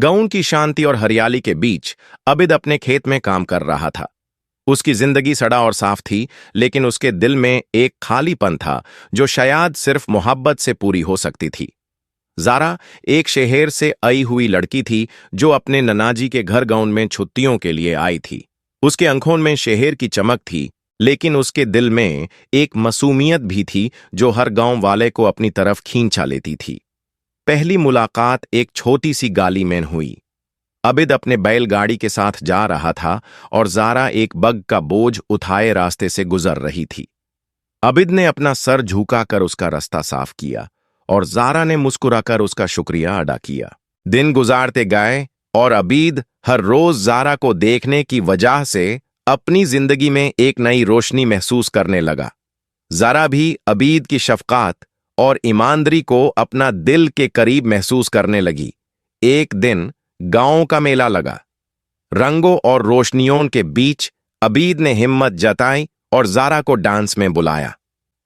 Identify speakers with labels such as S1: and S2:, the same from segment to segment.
S1: गांव की शांति और हरियाली के बीच अबिद अपने खेत में काम कर रहा था। उसकी जिंदगी सड़ा और साफ थी, लेकिन उसके दिल में एक खालीपन था जो शायद सिर्फ मोहब्बत से पूरी हो सकती थी। जारा एक शहर से आई हुई लड़की थी जो अपने ननाजी के घर गांव में छुट्टियों के लिए आई थी। उसके आंखों में शहर की चमक थी, लेकिन उसके दिल में एक मासूमियत भी थी जो हर गांव वाले को अपनी तरफ खींचा लेती थी। पहली मुलाकात एक छोटी सी गाली में हुई। अबिद अपने बैलगाड़ी के साथ जा रहा था और जारा एक बग का बोझ उठाए रास्ते से गुजर रही थी। अबिद ने अपना सर झुकाकर उसका रास्ता साफ किया और जारा ने मुस्कुराकर उसका शुक्रिया अदा किया। दिन गुजारते गए और अबीद हर रोज जारा को देखने की वजह से अपनी जिंदगी में एक नई रोशनी महसूस करने लगा। जारा भी अबीद की शफकात और ईमानदारी को अपना दिल के करीब महसूस करने लगी। एक दिन गांव का मेला लगा। रंगों और रोशनियों के बीच अबीद ने हिम्मत जताई और जारा को डांस में बुलाया।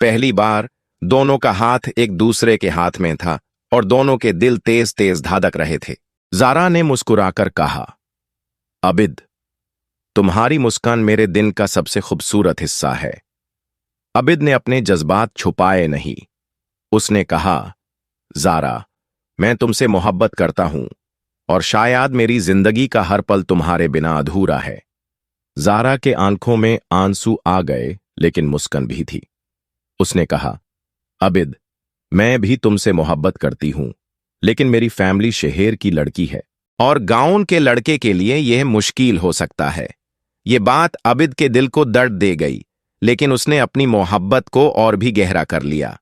S1: पहली बार दोनों का हाथ एक दूसरे के हाथ में था और दोनों के दिल तेज तेज धड़क रहे थे। जारा ने मुस्कुराकर कहा, अबिद, तुम्हारी मुस्कान मेरे दिन का सबसे खूबसूरत हिस्सा है। अबिद ने अपने जज्बात छुपाए नहीं। उसने कहा, जारा, मैं तुमसे मोहब्बत करता हूं और शायद मेरी जिंदगी का हर पल तुम्हारे बिना अधूरा है। जारा के आंखों में आंसू आ गए, लेकिन मुस्कान भी थी। उसने कहा, अबिद, मैं भी तुमसे मोहब्बत करती हूं, लेकिन मेरी फैमिली शहर की लड़की है और गांव के लड़के के लिए यह मुश्किल हो सकता है। यह बात अबिद के दिल को दर्द दे गई, लेकिन उसने अपनी मोहब्बत को और भी गहरा कर लिया।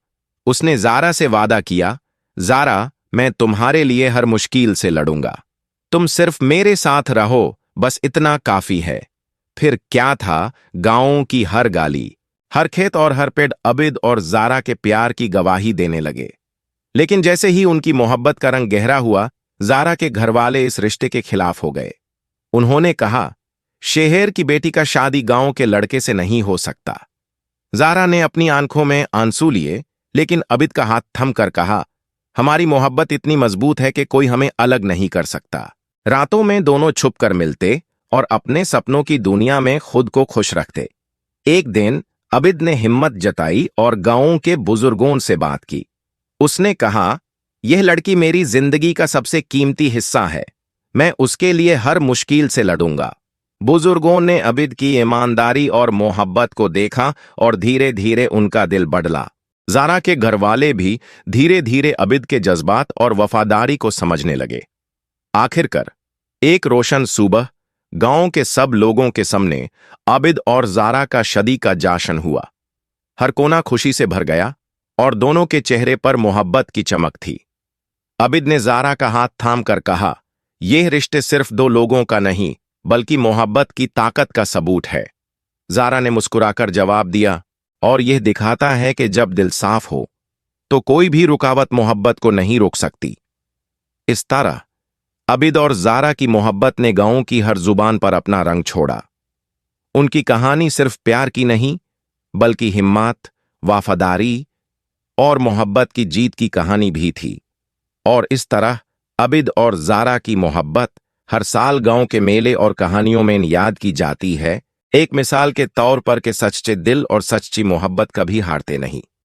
S1: उसने जारा से वादा किया, जारा, मैं तुम्हारे लिए हर मुश्किल से लड़ूंगा। तुम सिर्फ मेरे साथ रहो, बस इतना काफी है। फिर क्या था, गांवों की हर गाली, हर खेत और हर पेड़ अबिद और जारा के प्यार की गवाही देने लगे। लेकिन जैसे ही उनकी मोहब्बत का रंग गहरा हुआ, जारा के घरवाले इस रिश्ते के खिलाफ हो गए। उन्होंने कहा, शहर की बेटी का शादी गांव के लड़के से नहीं हो सकता। जारा ने अपनी आंखों में आंसू लिए, लेकिन अबिद का हाथ थम कर कहा, हमारी मोहब्बत इतनी मजबूत है कि कोई हमें अलग नहीं कर सकता। रातों में दोनों छुप कर मिलते और अपने सपनों की दुनिया में खुद को खुश रखते। एक दिन अबिद ने हिम्मत जताई और गांव के बुजुर्गों से बात की। उसने कहा, यह लड़की मेरी जिंदगी का सबसे कीमती हिस्सा है। मैं उसके लिए हर मुश्किल से लड़ूंगा। बुजुर्गों ने अबिद की ईमानदारी और मोहब्बत को देखा और धीरे धीरे उनका दिल बढ़ला। जारा के घरवाले भी धीरे धीरे अबिद के जज्बात और वफादारी को समझने लगे। आखिरकार एक रोशन सुबह गांव के सब लोगों के सामने अबिद और जारा का शादी का जश्न हुआ। हर कोना खुशी से भर गया और दोनों के चेहरे पर मोहब्बत की चमक थी। अबिद ने जारा का हाथ थाम कर कहा, यह रिश्ते सिर्फ दो लोगों का नहीं, बल्कि मोहब्बत की ताकत का सबूत है। जारा ने मुस्कुराकर जवाब दिया, और यह दिखाता है कि जब दिल साफ हो तो कोई भी रुकावट मोहब्बत को नहीं रोक सकती। इस तरह अबिद और जारा की मोहब्बत ने गांव की हर जुबान पर अपना रंग छोड़ा। उनकी कहानी सिर्फ प्यार की नहीं, बल्कि हिम्मत, वफादारी और मोहब्बत की जीत की कहानी भी थी। और इस तरह अबिद और जारा की मोहब्बत हर साल गांव के मेले और कहानियों में याद की जाती है, एक मिसाल के तौर पर कि सच्चे दिल और सच्ची मोहब्बत कभी हारते नहीं।